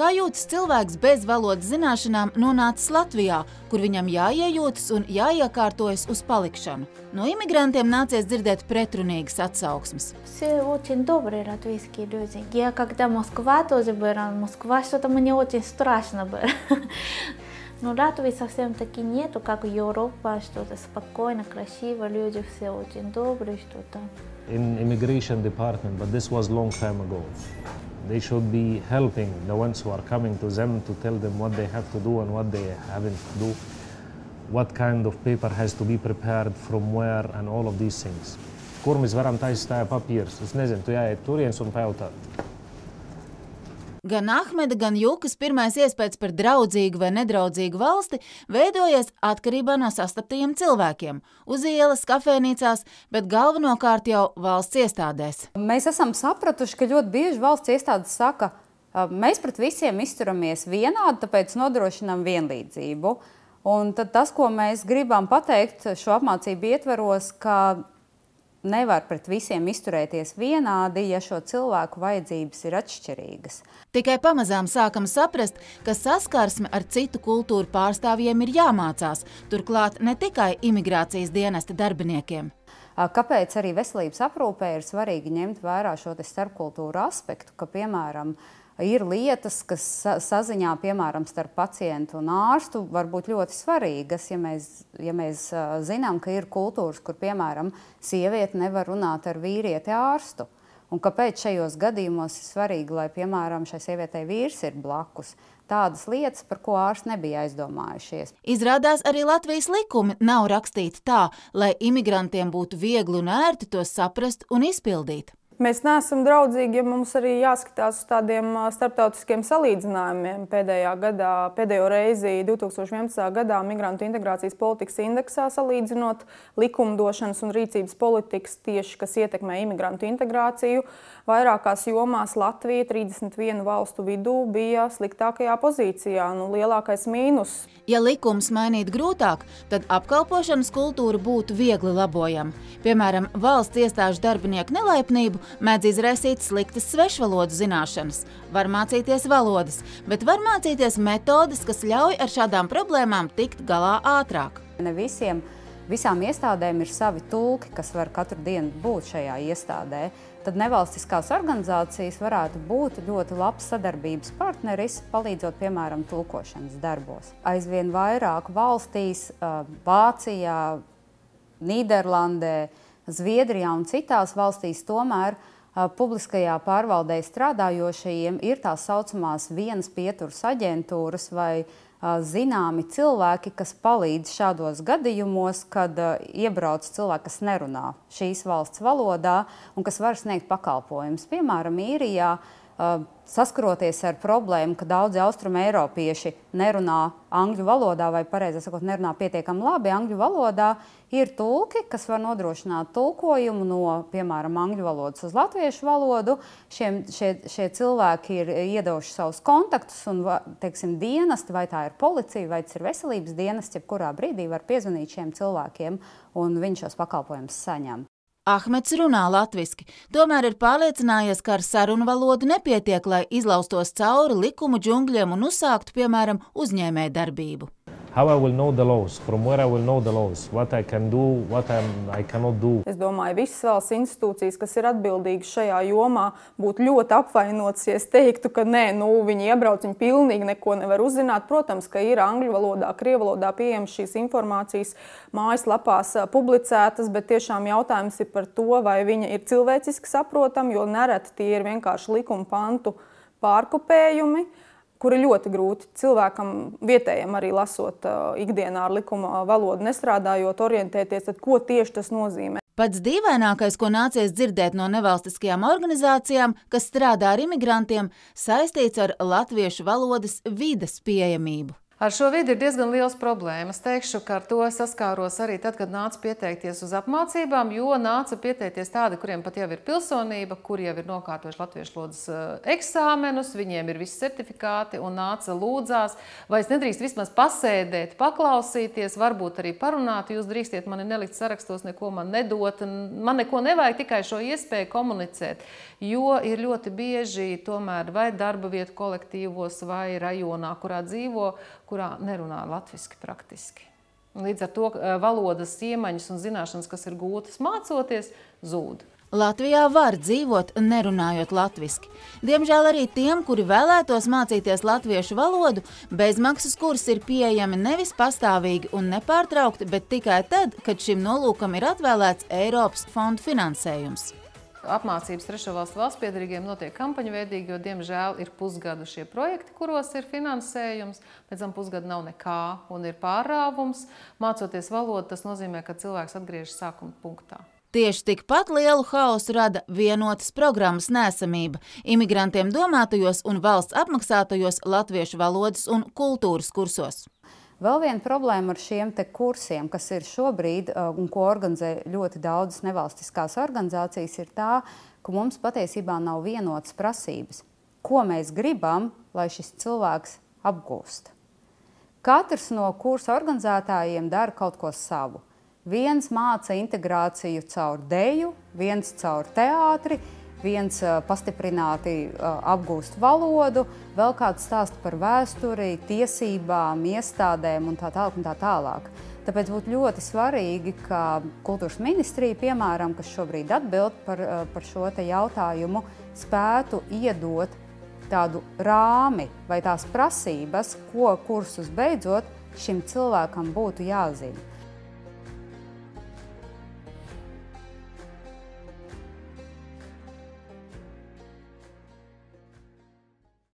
Kā jūtas cilvēks bez valodas zināšanām nonācis Latvijā, kur viņam jāiejūtas un jāiekārtojas uz palikšanu? No imigrantiem nācies dzirdēt pretrunīgas atsauksmes. Все очень добрые латвийские люди. Я когда в Москва тоже была, Москва что-то мне очень страшно было. Но Латвии совсем таки нету, как Европа, что-то спокойно, красиво, люди все очень добрые, что-то. In immigration department, but this was long time ago. They should be helping the ones who are coming to them to tell them what they have to do and what they haven't to do, what kind of paper has to be prepared from where and all of these things. Kur mēs varam taisīt tā papīrs? Es nezinu, tu jāiet turiens un pajautāt. Gan Ahmeda, gan Jukas pirmais iespējas par draudzīgu vai nedraudzīgu valsti veidojies atkarībā no sastaptajiem cilvēkiem – uz ielas, kafēnīcās, bet galvenokārt jau valsts iestādēs. Mēs esam sapratuši, ka ļoti bieži valsts iestādes saka, mēs pret visiem izturamies vienādi, tāpēc nodrošinām vienlīdzību. Un tad tas, ko mēs gribam pateikt šo apmācību ietveros, ka nevar pret visiem izturēties vienādi, ja šo cilvēku vajadzības ir atšķirīgas. Tikai pamazām sākam saprast, ka saskarsme ar citu kultūru pārstāvjiem ir jāmācās, turklāt ne tikai imigrācijas dienesta darbiniekiem. Kāpēc arī veselības aprūpē ir svarīgi ņemt vērā šo starpkultūru aspektu, ka, piemēram, ir lietas, kas saziņā, piemēram, starp pacientu un ārstu var būt ļoti svarīgas, ja mēs zinām, ka ir kultūras, kur, piemēram, sieviete nevar runāt ar vīrieti ārstu. Un kāpēc šajos gadījumos ir svarīgi, lai, piemēram, šai sievietei vīrs ir blakus? Tādas lietas, par ko ārsti nebija aizdomājušies. Izrādās, arī Latvijas likumi nav rakstīti tā, lai imigrantiem būtu viegli un ērti tos saprast un izpildīt. Mēs neesam draudzīgi, ja mums arī jāskatās uz tādiem starptautiskiem salīdzinājumiem. Pēdējo reizi 2011. gadā Migrantu integrācijas politikas indeksā salīdzinot likumdošanas un rīcības politikas tieši, kas ietekmē imigrantu integrāciju, vairākās jomās Latvija 31 valstu vidū bija sliktākajā pozīcijā, lielākais mīnus. Ja likums mainīt grūtāk, tad apkalpošanas kultūra būtu viegli labojama. Piemēram, valsts iestāžu darbinieku nelaipnību mēdz izraisīt sliktas svešvalodu zināšanas. Var mācīties valodas, bet var mācīties metodes, kas ļauj ar šādām problēmām tikt galā ātrāk. Ne visām iestādēm ir savi tulki, kas var katru dienu būt šajā iestādē. Tad nevalstiskās organizācijas varētu būt ļoti labs sadarbības partneris, palīdzot, piemēram, tulkošanas darbos. Aizvien vairāk valstīs, Vācijā, Nīderlandē, Zviedrijā un citās valstīs tomēr publiskajā pārvaldē strādājošajiem ir tās saucamās vienas pieturas aģentūras vai zināmi cilvēki, kas palīdz šādos gadījumos, kad iebrauc cilvēki, kas nerunā šīs valsts valodā un kas var sniegt pakalpojumus. Piemēram, Īrijā, saskaroties ar problēmu, ka daudzi austrumeiropieši nerunā angļu valodā vai, pareizāk sakot, nerunā pietiekami labi angļu valodā, ir tulki, kas var nodrošināt tulkojumu no, piemēram, angļu valodas uz latviešu valodu. Šie cilvēki ir iedevuši savus kontaktus un, teiksim, dienesti, vai tā ir policija, vai tas ir veselības dienests, jebkurā brīdī var piezvanīt šiem cilvēkiem un viņš šos pakalpojumus saņem. Ahmeds runā latviski, tomēr ir pārliecinājies, ka ar sarunu valodu nepietiek, lai izlaustos cauri likumu džungļiem un uzsāktu, piemēram, uzņēmējdarbību. How I will know the laws, from where I will know the laws, what I can do, what I cannot do. Es domāju, visas valsts institūcijas, kas ir atbildīgas šajā jomā, būtu ļoti apvainotas, ja es teiktu, ka nē, viņi iebrauc, viņi pilnīgi neko nevar uzzināt. Protams, ka ir angļu valodā, krievu valodā pieejamas šīs informācijas mājaslapās publicētas, bet tiešām jautājums ir par to, vai viņa ir cilvēciski saprotama, jo nereti tie ir vienkārši likuma pantu pārkopējumi, kuri ļoti grūti cilvēkam vietējiem arī lasot ikdienā ar likuma valodu nestrādājot, orientēties, tad ko tieši tas nozīmē. Pats dīvainākais, ko nācies dzirdēt no nevalstiskajām organizācijām, kas strādā ar imigrantiem, saistīts ar latviešu valodas vides pieejamību. Ar šo vidi ir diezgan liels problēmas. Teikšu, ka ar to saskāros arī tad, kad nāca pieteikties uz apmācībām, jo nāca pieteikties tādi, kuriem pat jau ir pilsonība, kuri jau ir nokārtojuši latviešu valodas eksāmenus, viņiem ir visi certifikāti un nāca lūdzās, vai es nedrīkst vismaz pasēdēt, paklausīties, varbūt arī parunāt, jūs drīkstiet mani nelikt sarakstos, neko man nedot, man neko nevajag, tikai šo iespēju komunicēt, jo ir ļoti bieži tomēr vai darba vietu kolektīvos vai rajonā, kurā dzīvo, kurā nerunā latviski praktiski. Līdz ar to valodas iemaņas un zināšanas, kas ir gūtas mācoties, zūd. Latvijā var dzīvot, nerunājot latviski. Diemžēl arī tiem, kuri vēlētos mācīties latviešu valodu, bezmaksas kursi ir pieejami nevis pastāvīgi un nepārtraukti, bet tikai tad, kad šim nolūkam ir atvēlēts Eiropas fondu finansējums. Apmācības trešo valstu valstspiederīgiem notiek kampaņveidīgi, jo, diemžēl, ir pusgadu šie projekti, kuros ir finansējums, pēc tam pusgadu nav nekā un ir pārrāvums. Mācoties valodu, tas nozīmē, ka cilvēks atgriežas sākuma punktā. Tieši tikpat lielu haosu rada vienotas programmas neesamība imigrantiem domātajos un valsts apmaksātajos latviešu valodas un kultūras kursos. Vēl viena problēma ar šiem te kursiem, kas ir šobrīd un ko organizē ļoti daudzas nevalstiskās organizācijas, ir tā, ka mums patiesībā nav vienotas prasības. Ko mēs gribam, lai šis cilvēks apgūst? Katrs no kursa organizētājiem dara kaut ko savu. Viens māca integrāciju caur deju, viens caur teātri, viens pastiprināti apgūst valodu, vēl kāds stāsta par vēsturi, tiesībām, iestādēm un tā tālāk. Tāpēc būtu ļoti svarīgi, ka kultūras ministrija, piemēram, kas šobrīd atbild par šo te jautājumu, spētu iedot tādu rāmi vai tās prasības, ko kursus beidzot šim cilvēkam būtu jāzina.